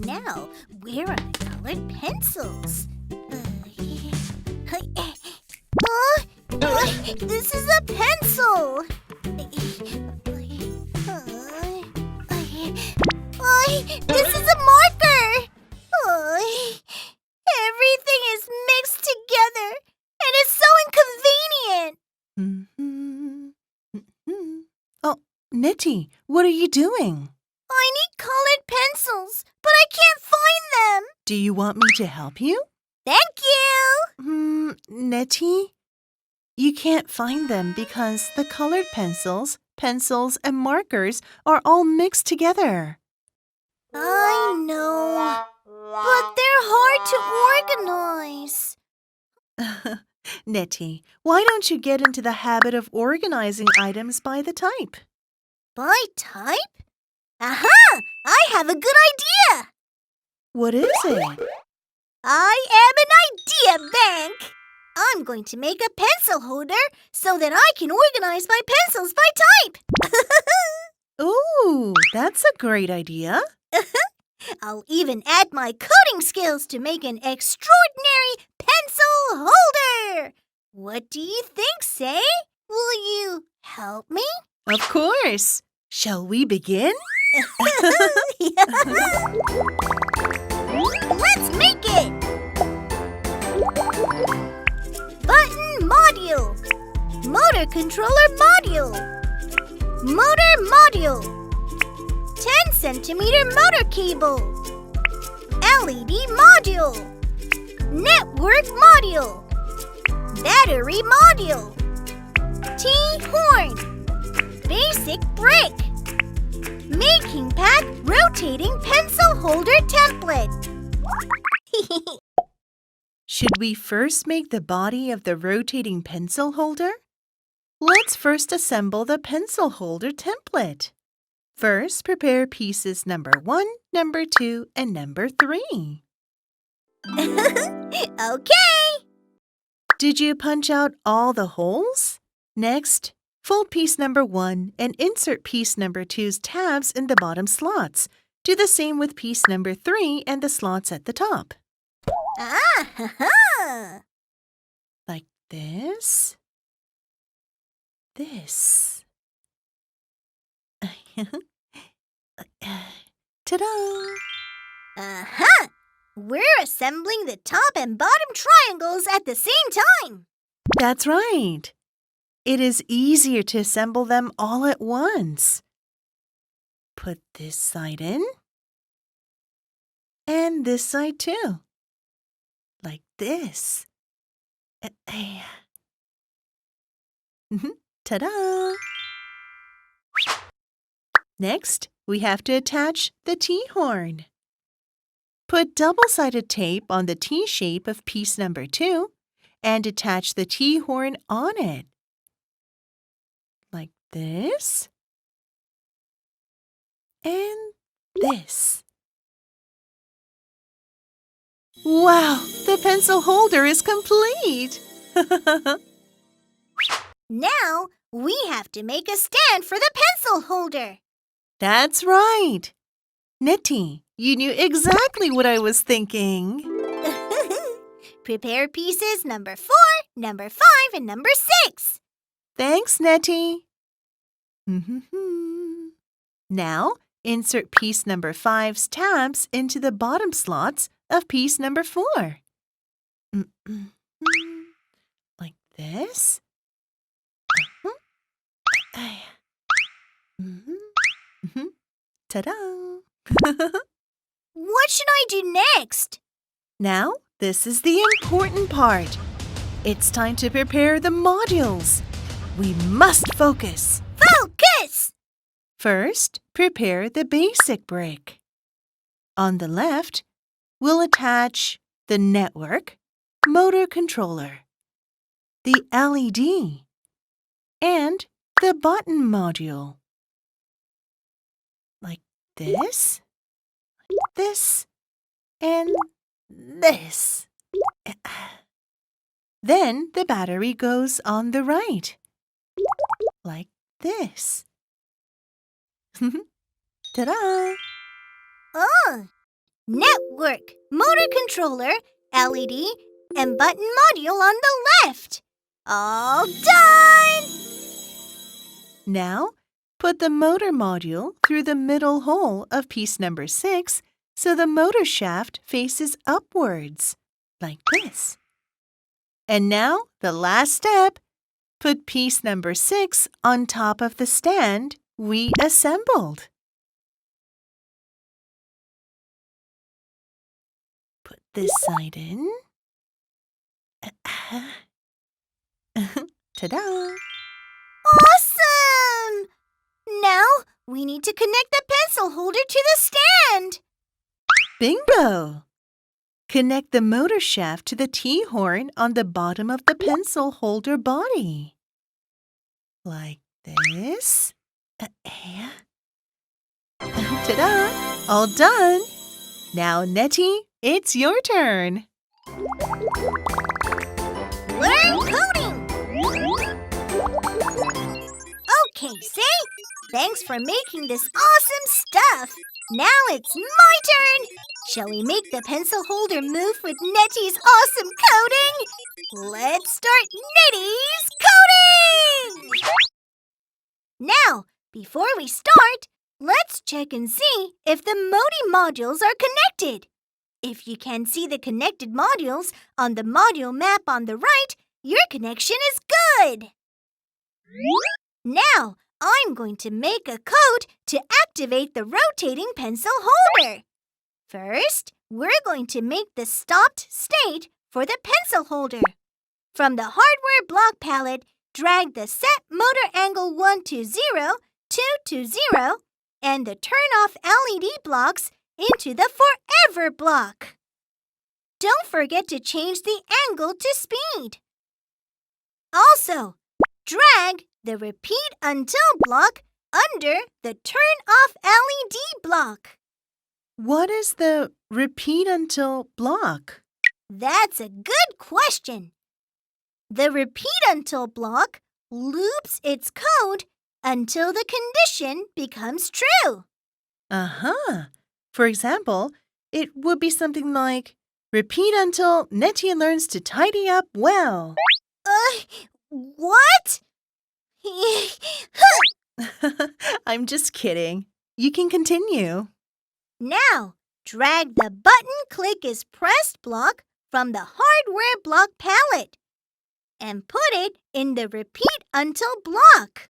Now, where are the colored pencils? This is a pencil! This is a marker! Everything is mixed together, and it's so inconvenient! Oh, Nettie, what are you doing? I need colored pencils, but I can't find them! Do you want me to help you? Thank you! Nettie, you can't find them because the colored pencils, and markers are all mixed together. I know, but they're hard to organize. Nettie, why don't you get into the habit of organizing items by the type? By type? Aha! I have a good idea! What is it? I am an idea bank! I'm going to make a pencil holder so that I can organize my pencils by type! Ooh, that's a great idea. I'll even add my coding skills to make an extraordinary pencil holder! What do you think, Say? Will you help me? Of course. Shall we begin? Let's make it! Button module. Motor controller module. Motor module. 10-centimeter motor cable. LED module. Network module. Battery module. T-horn. Basic brick. Making pack rotating pencil holder template. Should we first make the body of the rotating pencil holder? Let's first assemble the pencil holder template. First, prepare pieces number 1, number 2, and number 3. Okay! Did you punch out all the holes? Next, fold piece number 1 and insert piece number 2's tabs in the bottom slots. Do the same with piece number 3 and the slots at the top. Like this. This. Ta-da! We're assembling the top and bottom triangles at the same time. That's right. It is easier to assemble them all at once. Put this side in. And this side too. Like this. Ta-da! Next, we have to attach the T-horn. Put double-sided tape on the T-shape of piece number 2 and attach the T-horn on it. Like this. And this. Wow, the pencil holder is complete! Now, we have to make a stand for the pencil holder. That's right. Nettie, you knew exactly what I was thinking. Prepare pieces number 4, number 5, and number 6. Thanks, Nettie. Now, insert piece number 5's tabs into the bottom slots of piece number 4. Like this. Ta-da! What should I do next? Now, this is the important part. It's time to prepare the modules. We must focus. Focus! First, prepare the basic brick. On the left, we'll attach the network, motor controller, the LED, and the button module. Like this, and this. Then the battery goes on the right, like this. Ta-da! Oh! Network, motor controller, LED, and button module on the left. All done! Now, put the motor module through the middle hole of piece number 6 so the motor shaft faces upwards, like this. And now, the last step. Put piece number 6 on top of the stand we assembled. Put this side in. Ta-da! Awesome! Now we need to connect the pencil holder to the stand. Bingo! Connect the motor shaft to the T-horn on the bottom of the pencil holder body. Like this. Ta-da! All done! Now, Nettie, it's your turn. Learn coding! Okay, Say. Thanks for making this awesome stuff. Now it's my turn. Shall we make the pencil holder move with Nettie's awesome coding? Let's start Nettie's coding! Now, before we start, let's check and see if the Modi modules are connected. If you can see the connected modules on the module map on the right, your connection is good. Now, I'm going to make a code to activate the rotating pencil holder. First, we're going to make the stopped state for the pencil holder. From the hardware block palette, drag the set motor angle 1 to 0, 2 to 0, and the turn-off LED blocks into the forever block. Don't forget to change the angle to speed. Also, drag the repeat until block under the turn-off LED block. What is the repeat until block? That's a good question. The repeat until block loops its code until the condition becomes true. Uh-huh. For example, it would be something like, repeat until Nettie learns to tidy up well. What? I'm just kidding. You can continue. Now, drag the button click is pressed block from the hardware block palette and put it in the repeat until block.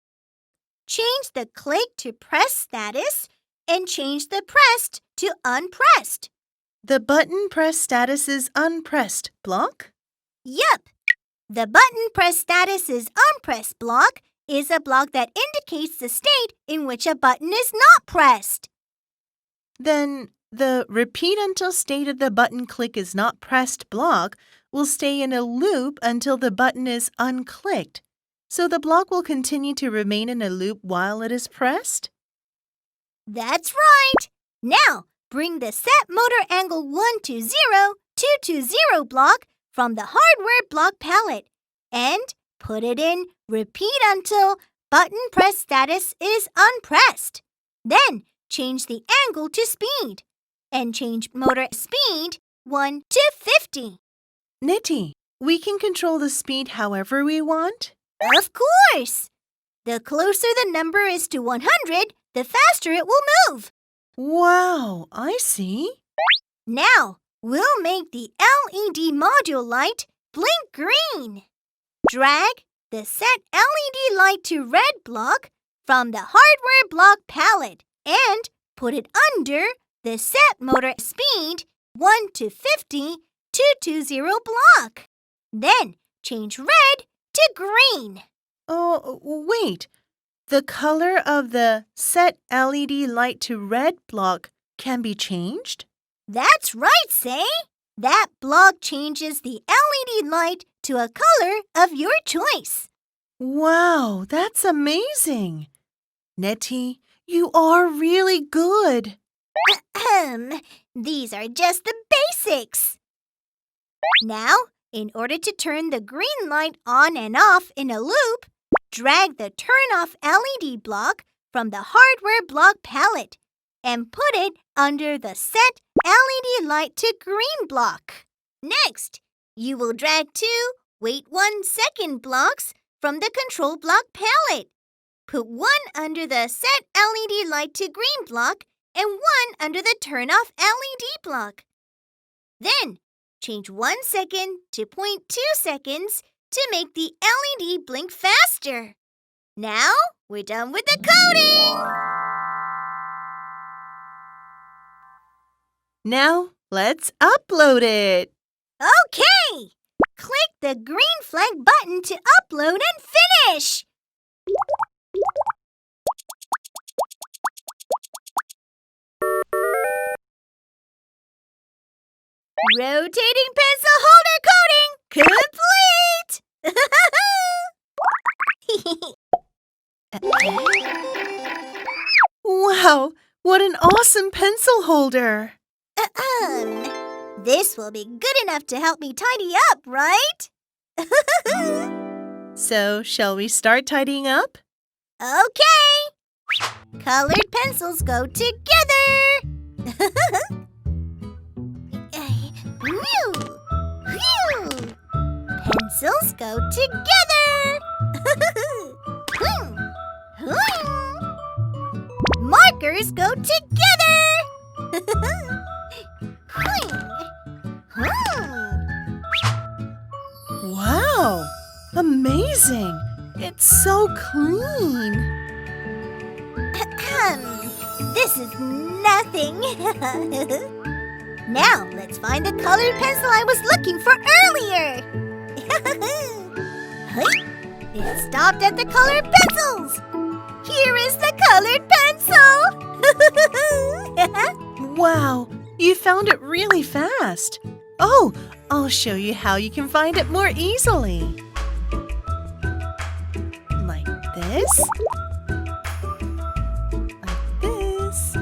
Change the click to press status and change the pressed to unpressed. The button press status is unpressed block? Yup. The button press status is unpressed block is a block that indicates the state in which a button is not pressed. Then the repeat until state of the button click is not pressed block will stay in a loop until the button is unclicked. So the block will continue to remain in a loop while it is pressed? That's right. Now, bring the set motor angle 1 to 0, 2 to 0 block from the hardware block palette and put it in repeat until button press status is unpressed. Then, change the angle to speed and change motor speed 1 to 50. Nettie, we can control the speed however we want? Of course! The closer the number is to 100, the faster it will move. Wow, I see. Now, we'll make the LED module light blink green. Drag the set LED light to red block from the hardware block palette and put it under the set motor speed 1 to 50 220 block. Then change red to green. Oh, wait. The color of the set LED light to red block can be changed? That's right, Say. That block changes the LED light to a color of your choice. Wow, that's amazing. Nettie, you are really good. These are just the basics. Now, in order to turn the green light on and off in a loop, drag the turn-off LED block from the hardware block palette and put it under the Set LED Light to Green block. Next, you will drag two Wait 1 second blocks from the Control Block palette. Put one under the Set LED Light to Green block and one under the Turn Off LED block. Then, change 1 second to 0.2 seconds to make the LED blink faster. Now, we're done with the coding! Now, let's upload it. Okay! Click the green flag button to upload and finish! Rotating pencil holder coating complete! Wow, what an awesome pencil holder! This will be good enough to help me tidy up, right? So, shall we start tidying up? Okay! Colored pencils go together! Pencils go together! Markers go together! Wow, amazing! It's so clean! This is nothing. Now, let's find the colored pencil I was looking for earlier. It stopped at the colored pencils. Here is the colored pencil. Wow, you found it really fast. Oh, I'll show you how you can find it more easily. Like this. Like this.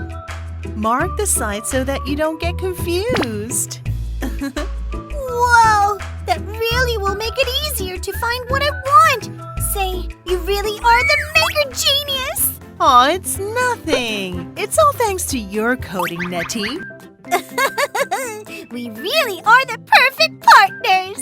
Mark the side so that you don't get confused. Whoa! That really will make it easier to find what I want. Say, you really are the maker genius! Aw, it's nothing. It's all thanks to your coding, Nettie. We really are the perfect partners!